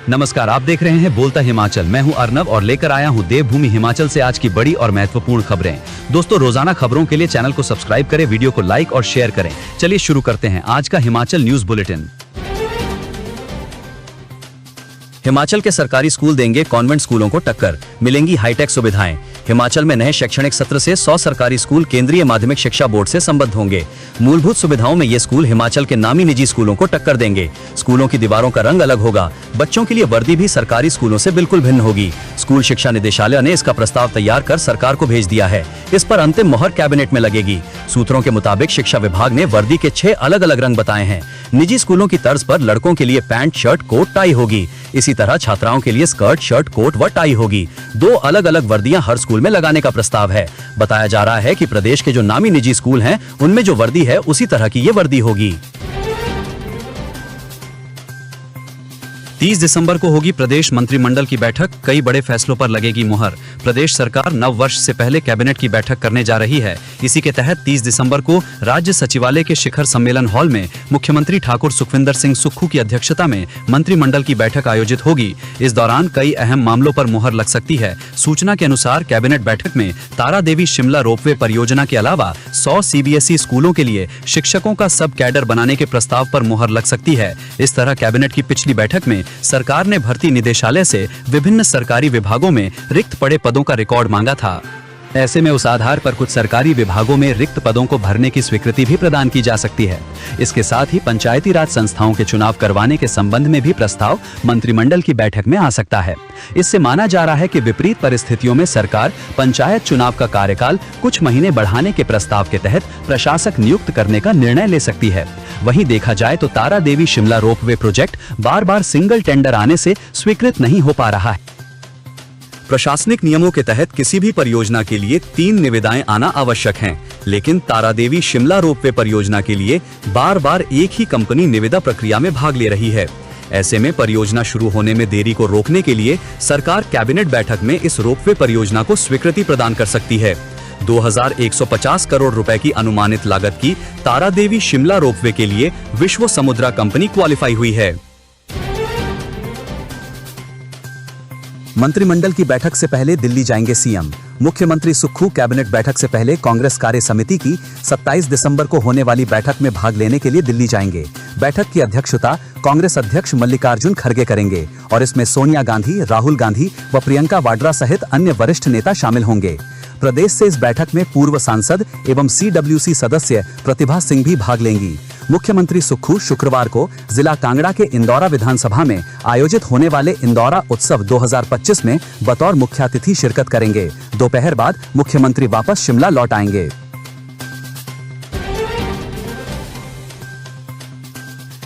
नमस्कार, आप देख रहे हैं बोलता हिमाचल। मैं हूं अर्नव और लेकर आया हूं देवभूमि हिमाचल से आज की बड़ी और महत्वपूर्ण खबरें। दोस्तों, रोजाना खबरों के लिए चैनल को सब्सक्राइब करें, वीडियो को लाइक और शेयर करें। चलिए शुरू करते हैं आज का हिमाचल न्यूज बुलेटिन। हिमाचल के सरकारी स्कूल देंगे कॉन्वेंट स्कूलों को टक्कर, मिलेंगी हाईटेक सुविधाएं। हिमाचल में नए शैक्षणिक सत्र से 100 सरकारी स्कूल केंद्रीय माध्यमिक शिक्षा बोर्ड से संबद्ध होंगे। मूलभूत सुविधाओं में ये स्कूल हिमाचल के नामी निजी स्कूलों को टक्कर देंगे। स्कूलों की दीवारों का रंग अलग होगा। बच्चों के लिए वर्दी भी सरकारी स्कूलों से बिल्कुल भिन्न होगी। स्कूल शिक्षा निदेशालय ने इसका प्रस्ताव तैयार कर सरकार को भेज दिया है। इस पर अंतिम मोहर कैबिनेट में लगेगी। सूत्रों के मुताबिक शिक्षा विभाग ने वर्दी के 6 अलग अलग रंग बताए हैं। निजी स्कूलों की तर्ज पर लड़कों के लिए पैंट, शर्ट, कोट, टाई होगी। इसी तरह छात्राओं के लिए स्कर्ट, शर्ट, कोट व टाई होगी। 2 अलग अलग वर्दियां हर स्कूल में लगाने का प्रस्ताव है। बताया जा रहा है कि प्रदेश के जो नामी निजी स्कूल हैं, उनमें जो वर्दी है उसी तरह की ये वर्दी होगी। 30 दिसंबर को होगी प्रदेश मंत्रिमंडल की बैठक। कई बड़े फैसलों पर लगेगी मुहर। प्रदेश सरकार नव वर्ष से पहले कैबिनेट की बैठक करने जा रही है। इसी के तहत 30 दिसंबर को राज्य सचिवालय के शिखर सम्मेलन हॉल में मुख्यमंत्री ठाकुर सुखविंदर सिंह सुक्खू की अध्यक्षता में मंत्रिमंडल की बैठक आयोजित होगी। इस दौरान कई अहम मामलों पर मुहर लग सकती है। सूचना के अनुसार कैबिनेट बैठक में तारा देवी शिमला रोपवे परियोजना के अलावा 100 CBSE स्कूलों के लिए शिक्षकों का सब कैडर बनाने के प्रस्ताव पर मुहर लग सकती है। इस तरह कैबिनेट की पिछली बैठक में सरकार ने भर्ती निदेशालय से विभिन्न सरकारी विभागों में रिक्त पड़े पदों का रिकॉर्ड मांगा था। ऐसे में उस आधार पर कुछ सरकारी विभागों में रिक्त पदों को भरने की स्वीकृति भी प्रदान की जा सकती है। इसके साथ ही पंचायती राज संस्थाओं के चुनाव करवाने के संबंध में भी प्रस्ताव मंत्रिमंडल की बैठक में आ सकता है। इससे माना जा रहा है कि विपरीत परिस्थितियों में सरकार पंचायत चुनाव का कार्यकाल कुछ महीने बढ़ाने के प्रस्ताव के तहत प्रशासक नियुक्त करने का निर्णय ले सकती है। वहीं देखा जाए तो तारा देवी शिमला रोपवे प्रोजेक्ट बार बार सिंगल टेंडर आने से स्वीकृत नहीं हो पा रहा है। प्रशासनिक नियमों के तहत किसी भी परियोजना के लिए 3 निविदाएं आना आवश्यक हैं, लेकिन तारा देवी शिमला रोपवे परियोजना के लिए बार बार एक ही कंपनी निविदा प्रक्रिया में भाग ले रही है। ऐसे में परियोजना शुरू होने में देरी को रोकने के लिए सरकार कैबिनेट बैठक में इस रोपवे परियोजना को स्वीकृति प्रदान कर सकती है। 2150 करोड़ रुपए की अनुमानित लागत की तारा देवी शिमला रोपवे के लिए विश्व समुद्रा कंपनी क्वालिफाई हुई है। मंत्रिमंडल की बैठक से पहले दिल्ली जाएंगे सीएम। मुख्यमंत्री सुक्खू कैबिनेट बैठक से पहले कांग्रेस कार्य समिति की 27 दिसंबर को होने वाली बैठक में भाग लेने के लिए दिल्ली जाएंगे। बैठक की अध्यक्षता कांग्रेस अध्यक्ष मल्लिकार्जुन खड़गे करेंगे और इसमें सोनिया गांधी, राहुल गांधी व प्रियंका वाड्रा सहित अन्य वरिष्ठ नेता शामिल होंगे। प्रदेश से इस बैठक में पूर्व सांसद एवं CWC सदस्य प्रतिभा सिंह भी भाग लेंगी। मुख्यमंत्री सुक्खू शुक्रवार को जिला कांगड़ा के इंदौरा विधानसभा में आयोजित होने वाले इंदौरा उत्सव 2025 में बतौर मुख्यातिथि शिरकत करेंगे। दोपहर बाद मुख्यमंत्री वापस शिमला लौट आएंगे।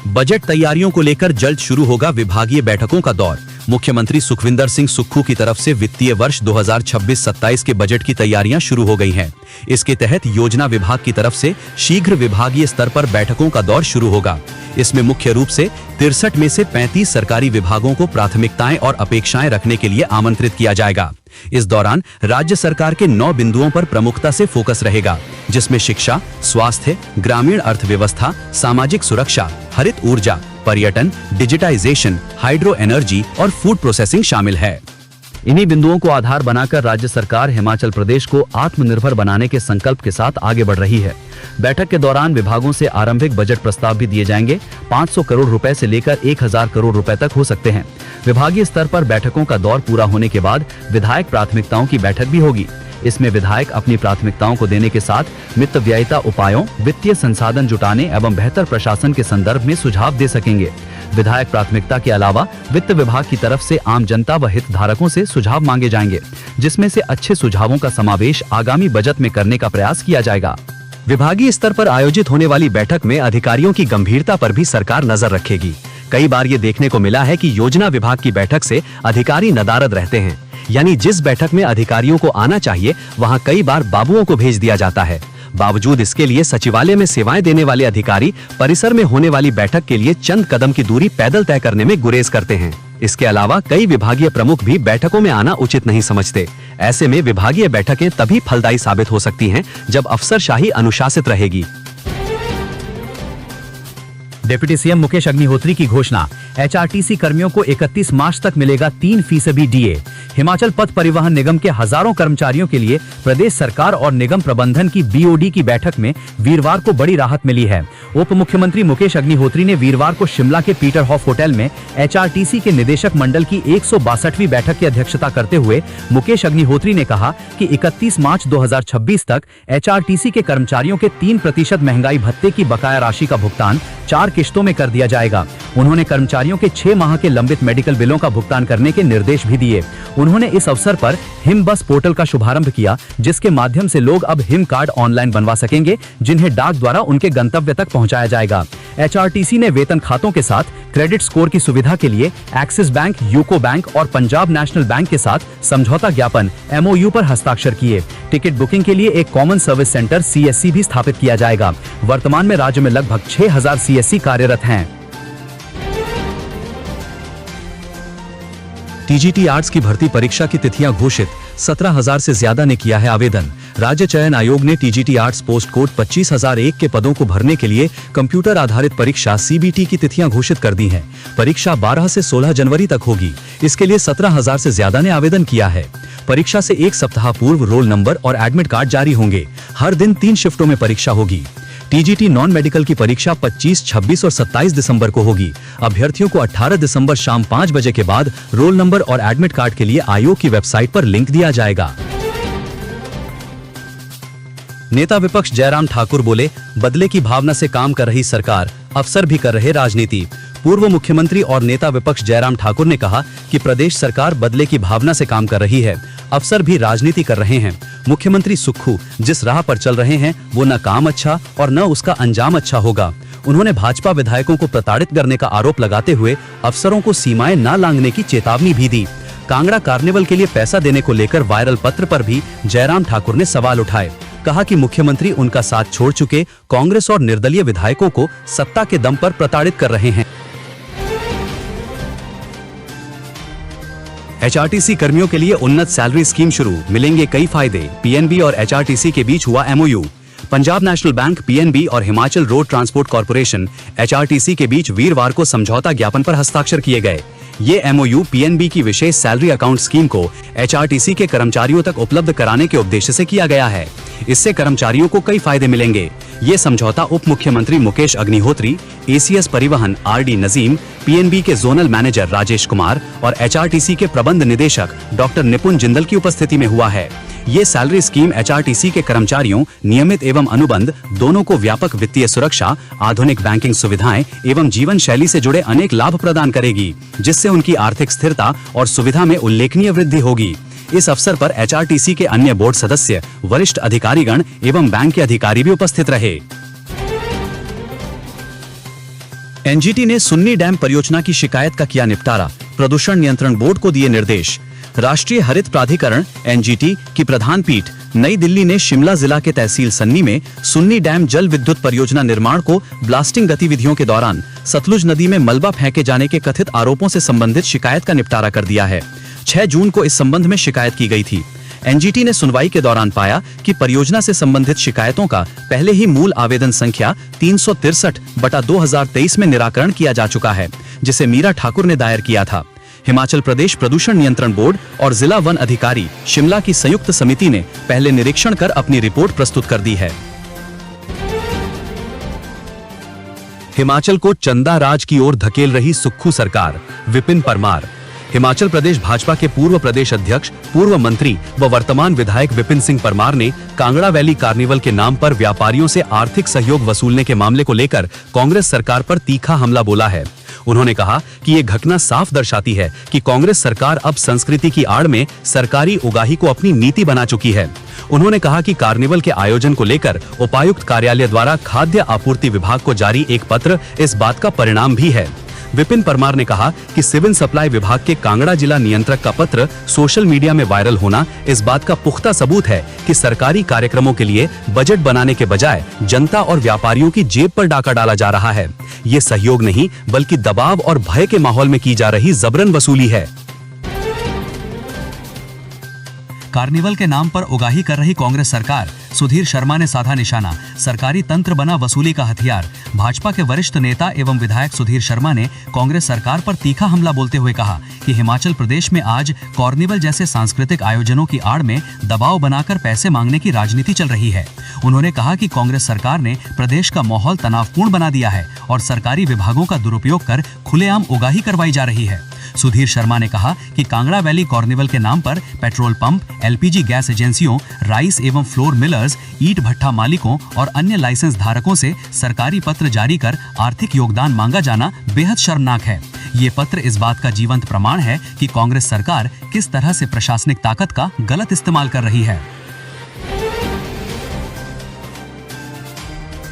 बजट तैयारियों को लेकर जल्द शुरू होगा विभागीय बैठकों का दौर। मुख्यमंत्री सुखविंदर सिंह सुक्खू की तरफ से वित्तीय वर्ष 2026-27 के बजट की तैयारियां शुरू हो गई हैं। इसके तहत योजना विभाग की तरफ से शीघ्र विभागीय स्तर पर बैठकों का दौर शुरू होगा। इसमें मुख्य रूप से 63 में से 35 सरकारी विभागों को प्राथमिकताएं और अपेक्षाएं रखने के लिए आमंत्रित किया जाएगा। इस दौरान राज्य सरकार के 9 बिंदुओं पर प्रमुखता से फोकस रहेगा, जिसमें शिक्षा, स्वास्थ्य, ग्रामीण अर्थव्यवस्था, सामाजिक सुरक्षा, हरित ऊर्जा, पर्यटन, डिजिटाइजेशन, हाइड्रो एनर्जी और फूड प्रोसेसिंग शामिल है। इन्हीं बिंदुओं को आधार बनाकर राज्य सरकार हिमाचल प्रदेश को आत्मनिर्भर बनाने के संकल्प के साथ आगे बढ़ रही है। बैठक के दौरान विभागों से आरंभिक बजट प्रस्ताव भी दिए जाएंगे। 500 करोड़ रुपए से लेकर 1000 करोड़ रुपए तक हो सकते हैं। विभागीय स्तर पर बैठकों का दौर पूरा होने के बाद विधायक प्राथमिकताओं की बैठक भी होगी। इसमें विधायक अपनी प्राथमिकताओं को देने के साथ वित्त व्ययिता उपायों, वित्तीय संसाधन जुटाने एवं बेहतर प्रशासन के संदर्भ में सुझाव दे सकेंगे। विधायक प्राथमिकता के अलावा वित्त विभाग की तरफ से आम जनता व हितधारकों से सुझाव मांगे जाएंगे, जिसमें से अच्छे सुझावों का समावेश आगामी बजट में करने का प्रयास किया जाएगा। विभागीय स्तर पर आयोजित होने वाली बैठक में अधिकारियों की गंभीरता पर भी सरकार नजर रखेगी। कई बार ये देखने को मिला है कि योजना विभाग की बैठक से अधिकारी नदारद रहते हैं, यानी जिस बैठक में अधिकारियों को आना चाहिए वहां कई बार बाबुओं को भेज दिया जाता है। बावजूद इसके लिए सचिवालय में सेवाएं देने वाले अधिकारी परिसर में होने वाली बैठक के लिए चंद कदम की दूरी पैदल तय करने में गुरेज करते हैं। इसके अलावा कई विभागीय प्रमुख भी बैठकों में आना उचित नहीं समझते। ऐसे में विभागीय बैठकें तभी फलदायी साबित हो सकती हैं जब अफसरशाही अनुशासित रहेगी। डिप्टी सीएम मुकेश अग्निहोत्री की घोषणा, एचआरटीसी कर्मियों को 31 मार्च तक मिलेगा 3% डीए। हिमाचल पथ परिवहन निगम के हजारों कर्मचारियों के लिए प्रदेश सरकार और निगम प्रबंधन की बीओडी की बैठक में वीरवार को बड़ी राहत मिली है। उप मुख्यमंत्री मुकेश अग्निहोत्री ने वीरवार को शिमला के पीटरहॉफ होटल में एचआरटीसी के निदेशक मंडल की 162वीं बैठक की अध्यक्षता करते हुए मुकेश अग्निहोत्री ने कहा कि 31 मार्च 2026 तक एचआरटीसी के कर्मचारियों के 3% महंगाई भत्ते की बकाया राशि का भुगतान 4 किश्तों में कर दिया जाएगा। उन्होंने कर्मचारियों के 6 माह के लंबित मेडिकल बिलों का भुगतान करने के निर्देश भी दिए। उन्होंने इस अवसर पर हिम बस पोर्टल का शुभारंभ किया, जिसके माध्यम से लोग अब हिम कार्ड ऑनलाइन बनवा सकेंगे, जिन्हें डाक द्वारा उनके गंतव्य तक पहुंचाया जाएगा। एचआरटीसी ने वेतन खातों के साथ क्रेडिट स्कोर की सुविधा के लिए एक्सिस बैंक, यूको बैंक और पंजाब नेशनल बैंक के साथ समझौता ज्ञापन MOU पर हस्ताक्षर किए। टिकट बुकिंग के लिए एक कॉमन सर्विस सेंटर CSC भी स्थापित किया जाएगा। वर्तमान में राज्य में लगभग 6000 CSC कार्यरत हैं। टीजीटी आर्ट्स की भर्ती परीक्षा की तिथियां घोषित, 17,000 से ज्यादा ने किया है आवेदन। राज्य चयन आयोग ने टीजीटी आर्ट्स पोस्ट कोड 25,001 के पदों को भरने के लिए कंप्यूटर आधारित परीक्षा CBT की तिथियां घोषित कर दी हैं। परीक्षा 12 से 16 जनवरी तक होगी। इसके लिए 17,000 से ज्यादा ने आवेदन किया है। परीक्षा से एक सप्ताह पूर्व रोल नंबर और एडमिट कार्ड जारी होंगे। हर दिन 3 शिफ्टों में परीक्षा होगी। टीजीटी नॉन मेडिकल की परीक्षा 25, 26 और 27 दिसंबर को होगी। अभ्यर्थियों को 18 दिसंबर शाम 5 बजे के बाद रोल नंबर और एडमिट कार्ड के लिए आयोग की वेबसाइट पर लिंक दिया जाएगा। नेता विपक्ष जयराम ठाकुर बोले, बदले की भावना से काम कर रही सरकार, अफसर भी कर रहे राजनीति। पूर्व मुख्यमंत्री और नेता विपक्ष जयराम ठाकुर ने कहा कि प्रदेश सरकार बदले की भावना से काम कर रही है, अफसर भी राजनीति कर रहे हैं। मुख्यमंत्री सुक्खू जिस राह पर चल रहे हैं वो न काम अच्छा और न उसका अंजाम अच्छा होगा। उन्होंने भाजपा विधायकों को प्रताड़ित करने का आरोप लगाते हुए अफसरों को सीमाएं न लांघने की चेतावनी भी दी। कांगड़ा कार्निवल के लिए पैसा देने को लेकर वायरल पत्र पर भी जयराम ठाकुर ने सवाल उठाए। कहा कि मुख्यमंत्री उनका साथ छोड़ चुके कांग्रेस और निर्दलीय विधायकों को सत्ता के दम पर प्रताड़ित कर रहे हैं। एचआरटीसी कर्मियों के लिए उन्नत सैलरी स्कीम शुरू, मिलेंगे कई फायदे। पीएनबी और एचआरटीसी के बीच हुआ MOU। Punjab national bank, PNB और Himachal road transport corporation HRTC के बीच वीरवार को समझौता ज्ञापन पर हस्ताक्षर किए गए। ये MOU PNB की विशेष सैलरी अकाउंट स्कीम को एचआरटीसी के कर्मचारियों तक उपलब्ध कराने के उद्देश्य से किया गया है। इससे कर्मचारियों को कई फायदे मिलेंगे। ये समझौता उप मुख्यमंत्री मुकेश अग्निहोत्री, ACS परिवहन RD नजीम, PNB के जोनल मैनेजर राजेश कुमार और एचआरटीसी के प्रबंध निदेशक डॉक्टर निपुण जिंदल की उपस्थिति में हुआ है। ये सैलरी स्कीम एचआरटीसी के कर्मचारियों, नियमित एवं अनुबंध दोनों को व्यापक वित्तीय सुरक्षा, आधुनिक बैंकिंग सुविधाएं एवं जीवन शैली से जुड़े अनेक लाभ प्रदान करेगी, जिससे उनकी आर्थिक स्थिरता और सुविधा में उल्लेखनीय वृद्धि होगी। इस अवसर पर एचआरटीसी के अन्य बोर्ड सदस्य, वरिष्ठ अधिकारीगण एवं बैंक के अधिकारी भी उपस्थित रहे। एनजीटी ने सुन्नी डैम परियोजना की शिकायत का किया निपटारा, प्रदूषण नियंत्रण बोर्ड को दिए निर्देश। राष्ट्रीय हरित प्राधिकरण NGT की प्रधान पीठ नई दिल्ली ने शिमला जिला के तहसील सन्नी में सुन्नी डैम जल विद्युत परियोजना निर्माण को ब्लास्टिंग गतिविधियों के दौरान सतलुज नदी में मलबा फेंके जाने के कथित आरोपों से संबंधित शिकायत का निपटारा कर दिया है। 6 जून को इस संबंध में शिकायत की गई थी। NGT ने सुनवाई के दौरान पाया कि परियोजना से संबंधित शिकायतों का पहले ही मूल आवेदन संख्या 363/2023 में निराकरण किया जा चुका है, जिसे मीरा ठाकुर ने दायर किया था। हिमाचल प्रदेश प्रदूषण नियंत्रण बोर्ड और जिला वन अधिकारी शिमला की संयुक्त समिति ने पहले निरीक्षण कर अपनी रिपोर्ट प्रस्तुत कर दी है। हिमाचल को चंदा राज की ओर धकेल रही सुक्खू सरकार, विपिन परमार। हिमाचल प्रदेश भाजपा के पूर्व प्रदेश अध्यक्ष, पूर्व मंत्री व वर्तमान विधायक विपिन सिंह परमार ने कांगड़ा वैली कार्निवल के नाम पर व्यापारियों से आर्थिक सहयोग वसूलने के मामले को लेकर कांग्रेस सरकार पर तीखा हमला बोला है। उन्होंने कहा कि ये घटना साफ दर्शाती है कि कांग्रेस सरकार अब संस्कृति की आड़ में सरकारी उगाही को अपनी नीति बना चुकी है। उन्होंने कहा कि कार्निवल के आयोजन को लेकर उपायुक्त कार्यालय द्वारा खाद्य आपूर्ति विभाग को जारी एक पत्र इस बात का परिणाम भी है। विपिन परमार ने कहा कि सिविल सप्लाई विभाग के कांगड़ा जिला नियंत्रक का पत्र सोशल मीडिया में वायरल होना इस बात का पुख्ता सबूत है कि सरकारी कार्यक्रमों के लिए बजट बनाने के बजाय जनता और व्यापारियों की जेब पर डाका डाला जा रहा है। ये सहयोग नहीं बल्कि दबाव और भय के माहौल में की जा रही जबरन वसूली है। कार्निवल के नाम पर उगाही कर रही कांग्रेस सरकार, सुधीर शर्मा ने साधा निशाना। सरकारी तंत्र बना वसूली का हथियार। भाजपा के वरिष्ठ नेता एवं विधायक सुधीर शर्मा ने कांग्रेस सरकार पर तीखा हमला बोलते हुए कहा कि हिमाचल प्रदेश में आज कार्निवल जैसे सांस्कृतिक आयोजनों की आड़ में दबाव बनाकर पैसे मांगने की राजनीति चल रही है। उन्होंने कहा कि कांग्रेस सरकार ने प्रदेश का माहौल तनावपूर्ण बना दिया है और सरकारी विभागों का दुरुपयोग कर खुलेआम उगाही करवाई जा रही है। सुधीर शर्मा ने कहा कि कांगड़ा वैली कार्निवल के नाम पर पेट्रोल पंप, एलपीजी गैस एजेंसियों, राइस एवं फ्लोर मिलर्स, ईंट भट्ठा मालिकों और अन्य लाइसेंस धारकों से सरकारी पत्र जारी कर आर्थिक योगदान मांगा जाना बेहद शर्मनाक है। ये पत्र इस बात का जीवंत प्रमाण है कि कांग्रेस सरकार किस तरह से प्रशासनिक ताकत का गलत इस्तेमाल कर रही है।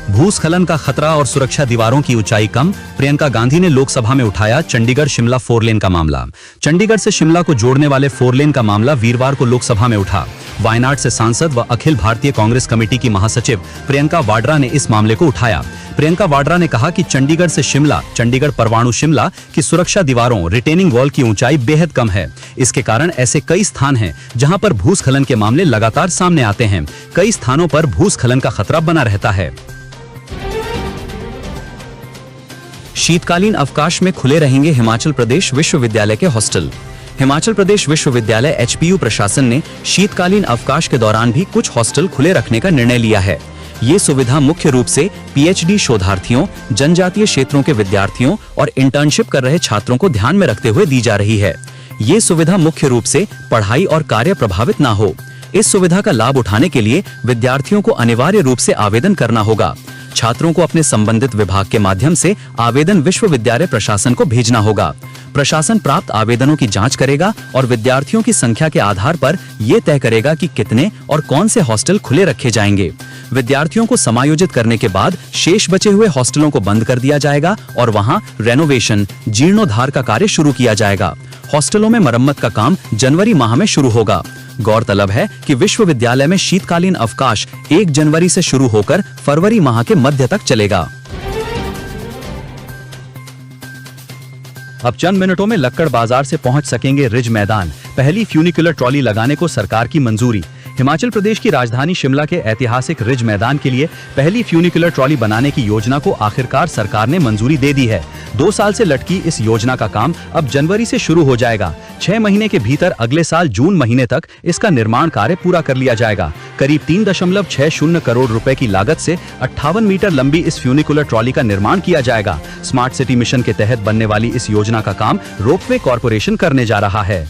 भूस्खलन का खतरा और सुरक्षा दीवारों की ऊंचाई कम, प्रियंका गांधी ने लोकसभा में उठाया चंडीगढ़ शिमला 4 लेन का मामला। चंडीगढ़ से शिमला को जोड़ने वाले 4 लेन का मामला वीरवार को लोकसभा में उठा। वायनाड से सांसद व अखिल भारतीय कांग्रेस कमेटी की महासचिव प्रियंका वाड्रा ने इस मामले को उठाया। प्रियंका वाड्रा ने कहा कि चंडीगढ़ से शिमला, चंडीगढ़ परवाणु शिमला की सुरक्षा दीवारों, रिटेनिंग वॉल की ऊंचाई बेहद कम है। इसके कारण ऐसे कई स्थान हैं जहां पर भूस्खलन के मामले लगातार सामने आते हैं। कई स्थानों पर भूस्खलन का खतरा बना रहता है। शीतकालीन अवकाश में खुले रहेंगे हिमाचल प्रदेश विश्वविद्यालय के हॉस्टल। हिमाचल प्रदेश विश्वविद्यालय HPU प्रशासन ने शीतकालीन अवकाश के दौरान भी कुछ हॉस्टल खुले रखने का निर्णय लिया है। ये सुविधा मुख्य रूप से PhD शोधार्थियों, जनजातीय क्षेत्रों के विद्यार्थियों और इंटर्नशिप कर रहे छात्रों को ध्यान में रखते हुए दी जा रही है। ये सुविधा मुख्य रूप से पढ़ाई और कार्य प्रभावित ना हो। इस सुविधा का लाभ उठाने के लिए विद्यार्थियों को अनिवार्य रूप से आवेदन करना होगा। छात्रों को अपने संबंधित विभाग के माध्यम से आवेदन विश्वविद्यालय प्रशासन को भेजना होगा। प्रशासन प्राप्त आवेदनों की जांच करेगा और विद्यार्थियों की संख्या के आधार पर यह तय करेगा कि कितने और कौन से हॉस्टल खुले रखे जाएंगे। विद्यार्थियों को समायोजित करने के बाद शेष बचे हुए हॉस्टलों को बंद कर दिया जाएगा और वहां रेनोवेशन, जीर्णोद्धार का कार्य शुरू किया जाएगा। हॉस्टलों में मरम्मत का काम जनवरी माह में शुरू होगा। गौरतलब है कि विश्वविद्यालय में शीतकालीन अवकाश 1 जनवरी से शुरू होकर फरवरी माह के मध्य तक चलेगा। अब चंद मिनटों में लक्कड़ बाजार से पहुंच सकेंगे रिज मैदान। पहली फ्यूनिकुलर ट्रॉली लगाने को सरकार की मंजूरी। हिमाचल प्रदेश की राजधानी शिमला के ऐतिहासिक रिज मैदान के लिए पहली फ्यूनिकुलर ट्रॉली बनाने की योजना को आखिरकार सरकार ने मंजूरी दे दी है। 2 साल से लटकी इस योजना का काम अब जनवरी से शुरू हो जाएगा। 6 महीने के भीतर अगले साल जून महीने तक इसका निर्माण कार्य पूरा कर लिया जाएगा। करीब 3.60 करोड़ रुपए की लागत से 58 मीटर लंबी इस फ्यूनिकुलर ट्रॉली का निर्माण किया जाएगा। स्मार्ट सिटी मिशन के तहत बनने वाली इस योजना का काम रोपवे कॉर्पोरेशन करने जा रहा है।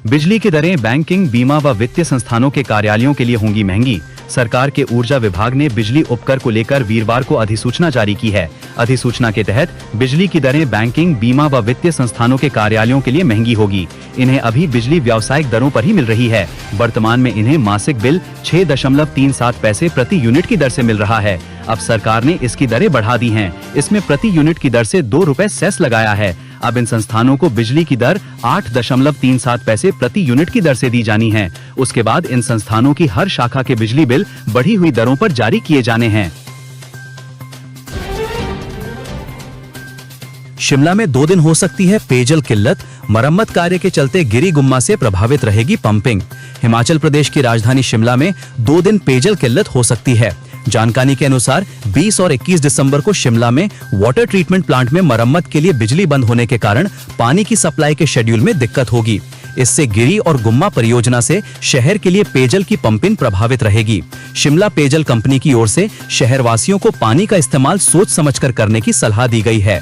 बिजली की दरें बैंकिंग, बीमा व वित्तीय संस्थानों के कार्यालयों के लिए होंगी महंगी। सरकार के ऊर्जा विभाग ने बिजली उपकर को लेकर वीरवार को अधिसूचना जारी की है। अधिसूचना के तहत बिजली की दरें बैंकिंग, बीमा व वित्तीय संस्थानों के कार्यालयों के लिए महंगी होगी। इन्हें अभी बिजली व्यावसायिक दरों पर ही मिल रही है। वर्तमान में इन्हें मासिक बिल 6.37 पैसे प्रति यूनिट की दर से मिल रहा है। अब सरकार ने इसकी दरें बढ़ा दी हैं। इसमें प्रति यूनिट की दर से 2 रुपए सेस लगाया है। अब इन संस्थानों को बिजली की दर 8.37 पैसे प्रति यूनिट की दर से दी जानी है। उसके बाद इन संस्थानों की हर शाखा के बिजली बिल बढ़ी हुई दरों पर जारी किए जाने हैं। शिमला में 2 दिन हो सकती है पेयजल किल्लत। मरम्मत कार्य के चलते गिरी गुम्मा से प्रभावित रहेगी पंपिंग। हिमाचल प्रदेश की राजधानी शिमला में 2 दिन पेयजल किल्लत हो सकती है। जानकारी के अनुसार 20 और 21 दिसंबर को शिमला में वाटर ट्रीटमेंट प्लांट में मरम्मत के लिए बिजली बंद होने के कारण पानी की सप्लाई के शेड्यूल में दिक्कत होगी। इससे गिरी और गुम्मा परियोजना से शहर के लिए पेयजल की पंपिंग प्रभावित रहेगी। शिमला पेयजल कंपनी की ओर से शहरवासियों को पानी का इस्तेमाल सोच समझकर करने की सलाह दी गई है।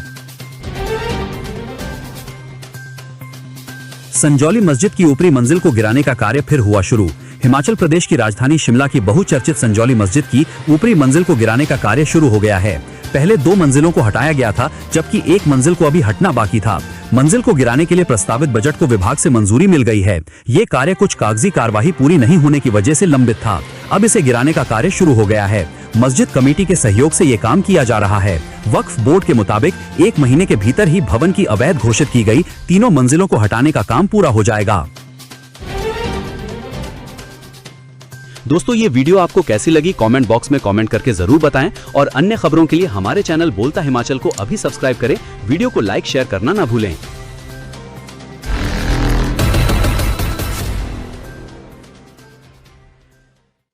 संजौली मस्जिद की ऊपरी मंजिल को गिराने का कार्य फिर हुआ शुरू। हिमाचल प्रदेश की राजधानी शिमला की बहुचर्चित संजौली मस्जिद की ऊपरी मंजिल को गिराने का कार्य शुरू हो गया है। पहले 2 मंजिलों को हटाया गया था, जबकि 1 मंजिल को अभी हटना बाकी था। मंजिल को गिराने के लिए प्रस्तावित बजट को विभाग से मंजूरी मिल गई है। ये कार्य कुछ कागजी कार्यवाही पूरी नहीं होने की वजह से लंबित था। अब इसे गिराने का कार्य शुरू हो गया है। मस्जिद कमेटी के सहयोग से ये काम किया जा रहा है। वक्फ बोर्ड के मुताबिक 1 महीने के भीतर ही भवन की अवैध घोषित की गई 3 मंजिलों को हटाने का काम पूरा हो जाएगा। दोस्तों, ये वीडियो आपको कैसी लगी कमेंट बॉक्स में कमेंट करके जरूर बताएं और अन्य खबरों के लिए हमारे चैनल बोलता हिमाचल को अभी सब्सक्राइब करें। वीडियो को लाइक शेयर करना ना भूलें।